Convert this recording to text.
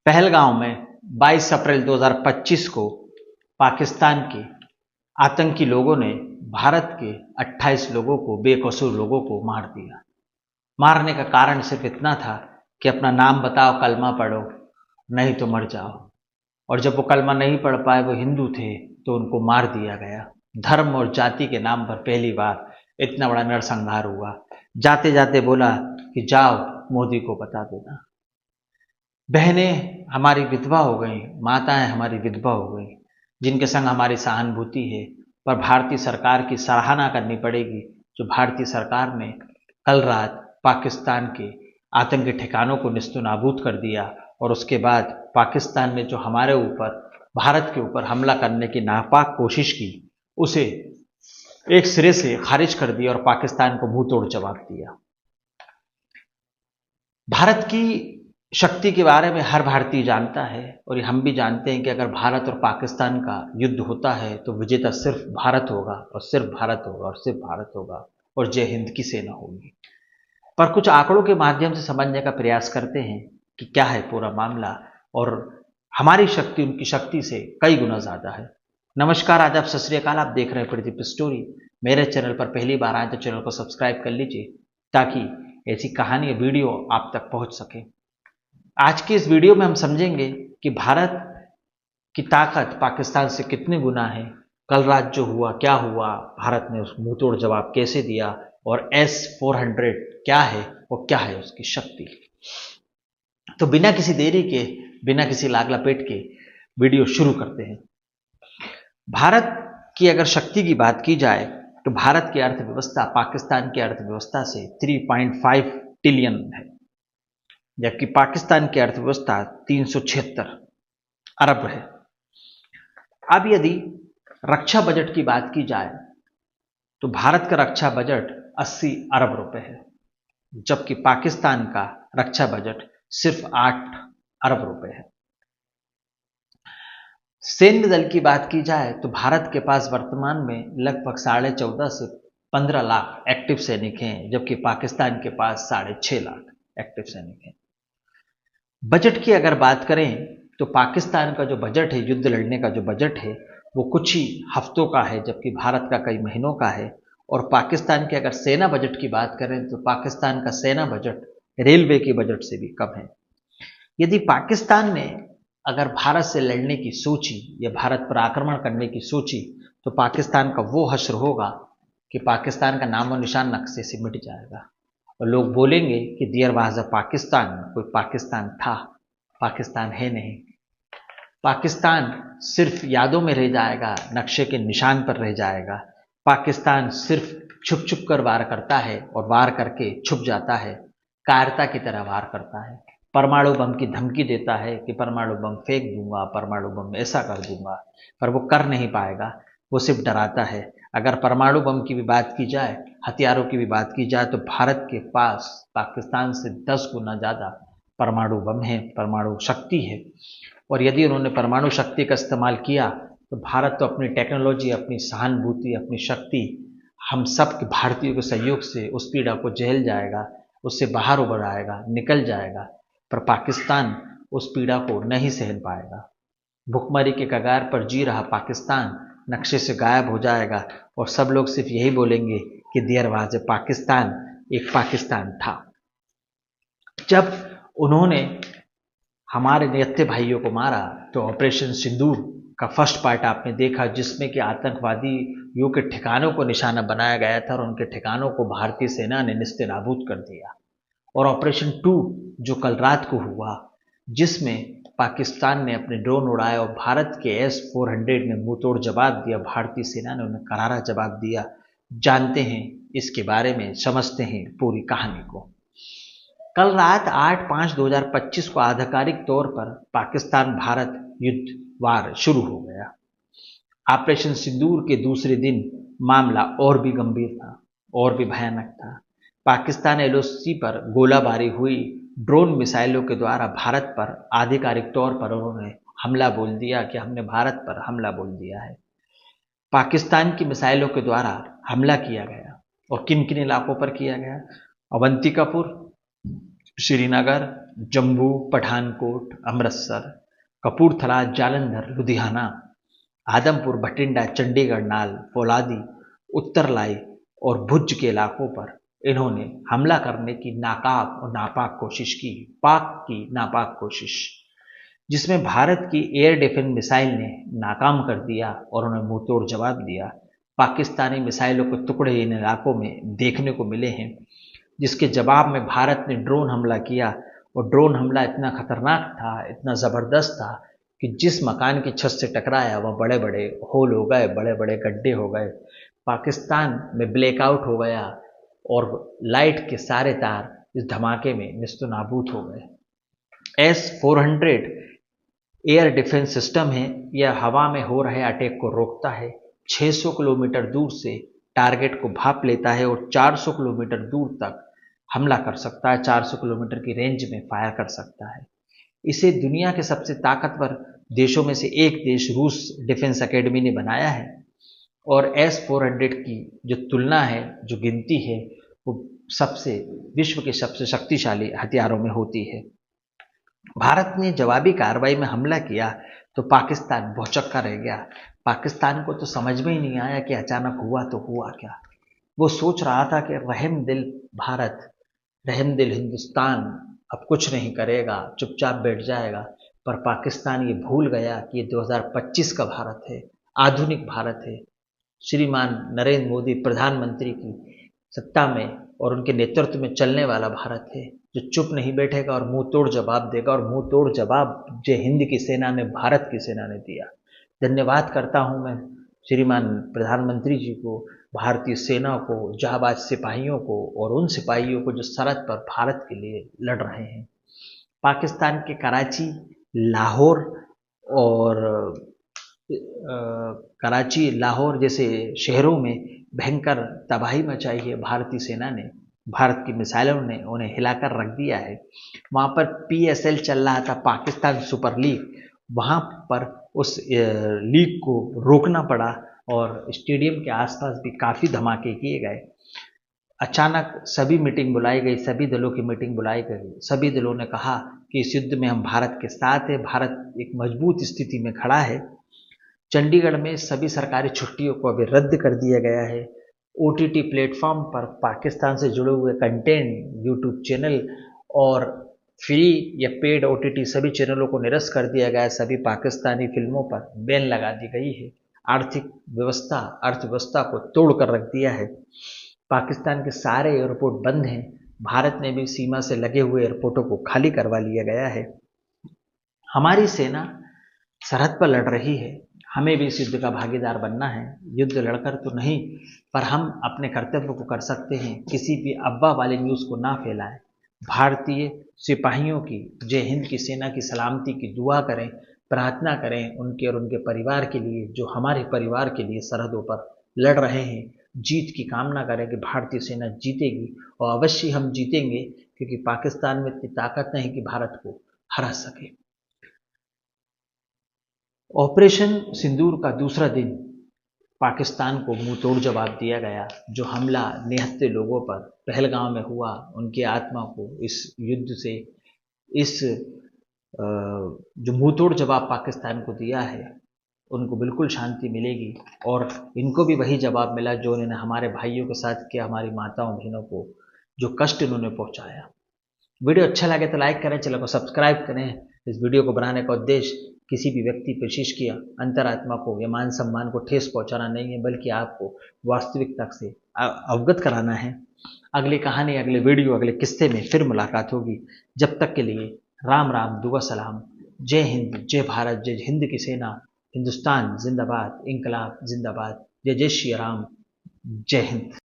पहलगांव में 22 अप्रैल 2025 को पाकिस्तान के आतंकी लोगों ने भारत के 28 लोगों को, बेकसूर लोगों को मार दिया। मारने का कारण सिर्फ इतना था कि अपना नाम बताओ, कलमा पढ़ो, नहीं तो मर जाओ। और जब वो कलमा नहीं पढ़ पाए, वो हिंदू थे, तो उनको मार दिया गया। धर्म और जाति के नाम पर पहली बार इतना बड़ा नरसंहार हुआ। जाते जाते बोला कि जाओ मोदी को बता देना। बहनें हमारी विधवा हो गई, माताएं हमारी विधवा हो गई, जिनके संग हमारी सहानुभूति है, पर भारतीय सरकार की सराहना करनी पड़ेगी, जो भारतीय सरकार ने कल रात पाकिस्तान के आतंकी ठिकानों को निस्तनाबूद कर दिया और उसके बाद पाकिस्तान ने जो हमारे ऊपर, भारत के ऊपर हमला करने की नापाक कोशिश की, उसे एक सिरे से खारिज कर दिया और पाकिस्तान को मुंह तोड़ जवाब दिया। भारत की शक्ति के बारे में हर भारतीय जानता है और हम भी जानते हैं कि अगर भारत और पाकिस्तान का युद्ध होता है तो विजेता सिर्फ भारत होगा और सिर्फ भारत होगा और सिर्फ भारत होगा और जय हिंद की सेना होगी। पर कुछ आंकड़ों के माध्यम से समझने का प्रयास करते हैं कि क्या है पूरा मामला, और हमारी शक्ति उनकी शक्ति से कई गुना ज्यादा है। नमस्कार, आदाब, सत श्री अकाल। आप देख रहे हैं प्रदीप स्टोरी। मेरे चैनल पर पहली बार आए तो चैनल को सब्सक्राइब कर लीजिए ताकि ऐसी कहानी वीडियो आप तक पहुंच सके। आज की इस वीडियो में हम समझेंगे कि भारत की ताकत पाकिस्तान से कितने गुना है, कल रात जो हुआ क्या हुआ, भारत ने उस मुंहतोड़ जवाब कैसे दिया, और S-400 क्या है और क्या है उसकी शक्ति। तो बिना किसी देरी के, बिना किसी लाग लपेट के वीडियो शुरू करते हैं। भारत की अगर शक्ति की बात की जाए तो भारत की अर्थव्यवस्था पाकिस्तान की अर्थव्यवस्था से 3.5 ट्रिलियन है, जबकि पाकिस्तान की अर्थव्यवस्था 376 अरब है। अब यदि रक्षा बजट की बात की जाए तो भारत का रक्षा बजट 80 अरब रुपए है, जबकि पाकिस्तान का रक्षा बजट सिर्फ 8 अरब रुपए है। सैन्य दल की बात की जाए तो भारत के पास वर्तमान में लगभग 14.5 से 15 लाख एक्टिव सैनिक हैं, जबकि पाकिस्तान के पास 6.5 लाख एक्टिव सैनिक हैं। बजट की अगर बात करें तो पाकिस्तान का जो बजट है, युद्ध लड़ने का जो बजट है, वो कुछ ही हफ्तों का है, जबकि भारत का कई महीनों का है। और पाकिस्तान के अगर सेना बजट की बात करें तो पाकिस्तान का सेना बजट रेलवे के बजट से भी कम है। यदि पाकिस्तान ने अगर भारत से लड़ने की सोची या भारत पर आक्रमण करने की सोची तो पाकिस्तान का वो हश्र होगा कि पाकिस्तान का नामो निशान नक्शे से मिट जाएगा और लोग बोलेंगे कि देयर वाज अ पाकिस्तान। कोई पाकिस्तान था, पाकिस्तान है नहीं। पाकिस्तान सिर्फ यादों में रह जाएगा, नक्शे के निशान पर रह जाएगा। पाकिस्तान सिर्फ छुप छुप कर वार करता है और वार करके छुप जाता है, कायरता की तरह वार करता है। परमाणु बम की धमकी देता है कि परमाणु बम फेंक दूंगा, परमाणु बम ऐसा कर दूंगा, पर वो कर नहीं पाएगा, वो सिर्फ डराता है। अगर परमाणु बम की भी बात की जाए, हथियारों की भी बात की जाए, तो भारत के पास पाकिस्तान से 10 गुना ज़्यादा परमाणु बम है, परमाणु शक्ति है। और यदि उन्होंने परमाणु शक्ति का इस्तेमाल किया तो भारत तो अपनी टेक्नोलॉजी, अपनी सहानुभूति, अपनी शक्ति, हम सब भारतीयों के सहयोग से उस पीड़ा को झेल जाएगा, उससे बाहर उभर आएगा, निकल जाएगा। पर पाकिस्तान उस पीड़ा को नहीं सहन पाएगा। भुखमरी के कगार पर जी रहा पाकिस्तान नक्शे से गायब हो जाएगा और सब लोग सिर्फ यही बोलेंगे कि देयर वाज अ पाकिस्तान, एक पाकिस्तान था। जब उन्होंने हमारे निहत्थे भाइयों को मारा तो ऑपरेशन सिंदूर का फर्स्ट पार्ट आपने देखा, जिसमें कि आतंकवादियों के ठिकानों को निशाना बनाया गया था और उनके ठिकानों को भारतीय सेना ने निस्तेनाबूद कर दिया। और ऑपरेशन 2 जो कल रात को हुआ, जिसमें पाकिस्तान ने अपने ड्रोन उड़ाए और भारत के S-400 ने मुंहतोड़ जवाब दिया, भारतीय सेना ने उन्हें करारा जवाब दिया। जानते हैं इसके बारे में, समझते हैं पूरी कहानी को। कल रात 8/5/2025 को आधिकारिक तौर पर पाकिस्तान भारत युद्ध वार शुरू हो गया। ऑपरेशन सिंदूर के दूसरे दिन मामला और भी गंभीर था, और भी भयानक था। पाकिस्तान LOC पर गोलाबारी हुई, ड्रोन मिसाइलों के द्वारा भारत पर आधिकारिक तौर पर उन्होंने हमला बोल दिया कि हमने भारत पर हमला बोल दिया है। पाकिस्तान की मिसाइलों के द्वारा हमला किया गया और किन किन इलाकों पर किया गया? अवंतिकापुर, श्रीनगर, जम्मू, पठानकोट, अमृतसर, कपूरथला, जालंधर, लुधियाना, आदमपुर, भटिंडा, चंडीगढ़, नाल, फौलादी, उत्तरलाई और भुज के इलाकों पर इन्होंने हमला करने की नाकाब और नापाक कोशिश की, पाक की नापाक कोशिश, जिसमें भारत की एयर डिफेंस मिसाइल ने नाकाम कर दिया और उन्हें मुंहतोड़ जवाब दिया। पाकिस्तानी मिसाइलों के टुकड़े इन इलाकों में देखने को मिले हैं, जिसके जवाब में भारत ने ड्रोन हमला किया और ड्रोन हमला इतना खतरनाक था, इतना ज़बरदस्त था कि जिस मकान की छत से टकराया वह बड़े बड़े होल हो गए, बड़े बड़े गड्ढे हो गए। पाकिस्तान में ब्लैकआउट हो गया और लाइट के सारे तार इस धमाके में निस्तो नाबूद हो गए। S-400 एयर डिफेंस सिस्टम है, यह हवा में हो रहे अटैक को रोकता है, 600 किलोमीटर दूर से टारगेट को भांप लेता है और 400 किलोमीटर दूर तक हमला कर सकता है, 400 किलोमीटर की रेंज में फायर कर सकता है। इसे दुनिया के सबसे ताकतवर देशों में से एक देश रूस डिफेंस एकेडमी ने बनाया है और S-400 की जो तुलना है, जो गिनती है, वो विश्व के सबसे शक्तिशाली हथियारों में होती है। भारत ने जवाबी कार्रवाई में हमला किया तो पाकिस्तान भौचक्का रह गया। पाकिस्तान को तो समझ में ही नहीं आया कि अचानक हुआ तो हुआ क्या। वो सोच रहा था कि रहमदिल भारत, रहमदिल हिंदुस्तान अब कुछ नहीं करेगा, चुपचाप बैठ जाएगा। पर पाकिस्तान ये भूल गया कि ये 2025 का भारत है, आधुनिक भारत है। श्रीमान नरेंद्र मोदी प्रधानमंत्री की सत्ता में और उनके नेतृत्व में चलने वाला भारत है, जो चुप नहीं बैठेगा और मुंह तोड़ जवाब देगा। और मुंह तोड़ जवाब जय हिंद की सेना ने, भारत की सेना ने दिया। धन्यवाद करता हूं मैं श्रीमान प्रधानमंत्री जी को, भारतीय सेना को, जाबाज सिपाहियों को और उन सिपाहियों को जो सरहद पर भारत के लिए लड़ रहे हैं। पाकिस्तान के कराची, लाहौर और कराची, लाहौर जैसे शहरों में भयंकर तबाही मचाई है भारतीय सेना ने, भारत की मिसाइलों ने उन्हें हिलाकर रख दिया है। वहाँ पर PSL चल रहा था, पाकिस्तान सुपर लीग, वहाँ पर उस लीग को रोकना पड़ा और स्टेडियम के आसपास भी काफ़ी धमाके किए गए। अचानक सभी मीटिंग बुलाई गई, सभी दलों की मीटिंग बुलाई गई। सभी दलों ने कहा कि इस युद्ध में हम भारत के साथ हैं, भारत एक मजबूत स्थिति में खड़ा है। चंडीगढ़ में सभी सरकारी छुट्टियों को अभी रद्द कर दिया गया है। OTT प्लेटफॉर्म पर पाकिस्तान से जुड़े हुए कंटेंट, यूट्यूब चैनल और फ्री या पेड OTT सभी चैनलों को निरस्त कर दिया गया है। सभी पाकिस्तानी फिल्मों पर बैन लगा दी गई है। आर्थिक व्यवस्था, अर्थव्यवस्था को तोड़ कर रख दिया है। पाकिस्तान के सारे एयरपोर्ट बंद हैं। भारत ने भी सीमा से लगे हुए एयरपोर्टों को खाली करवा लिया गया है। हमारी सेना सरहद पर लड़ रही है, हमें भी इस युद्ध का भागीदार बनना है। युद्ध लड़कर तो नहीं, पर हम अपने कर्तव्य को कर सकते हैं। किसी भी अफवाह वाले न्यूज़ को ना फैलाएं। भारतीय सिपाहियों की, जय हिंद की सेना की सलामती की दुआ करें, प्रार्थना करें उनके और उनके परिवार के लिए, जो हमारे परिवार के लिए सरहदों पर लड़ रहे हैं। जीत की कामना करें कि भारतीय सेना जीतेगी और अवश्य हम जीतेंगे, क्योंकि पाकिस्तान में इतनी ताकत नहीं कि भारत को हरा सके। ऑपरेशन सिंदूर का दूसरा दिन पाकिस्तान को मुंह तोड़ जवाब दिया गया। जो हमला निहत्थे लोगों पर पहलगाम में हुआ, उनकी आत्मा को इस युद्ध से, इस जो मुंह तोड़ जवाब पाकिस्तान को दिया है, उनको बिल्कुल शांति मिलेगी। और इनको भी वही जवाब मिला जो उन्होंने हमारे भाइयों के साथ किया, हमारी माताओं बहनों को जो कष्ट इन्होंने पहुंचाया। वीडियो अच्छा लगे तो लाइक करें, चैनल को सब्सक्राइब करें। इस वीडियो को बनाने का उद्देश्य किसी भी व्यक्ति, विशेष की अंतरात्मा को या मान सम्मान को ठेस पहुंचाना नहीं है, बल्कि आपको वास्तविकता से अवगत कराना है। अगली कहानी, अगले वीडियो, अगले किस्से में फिर मुलाकात होगी। जब तक के लिए राम राम, दुआ सलाम। जय हिंद, जय भारत, जय हिंद की सेना, हिंदुस्तान जिंदाबाद, इंकलाब जिंदाबाद। जय जय श्री राम, जय हिंद।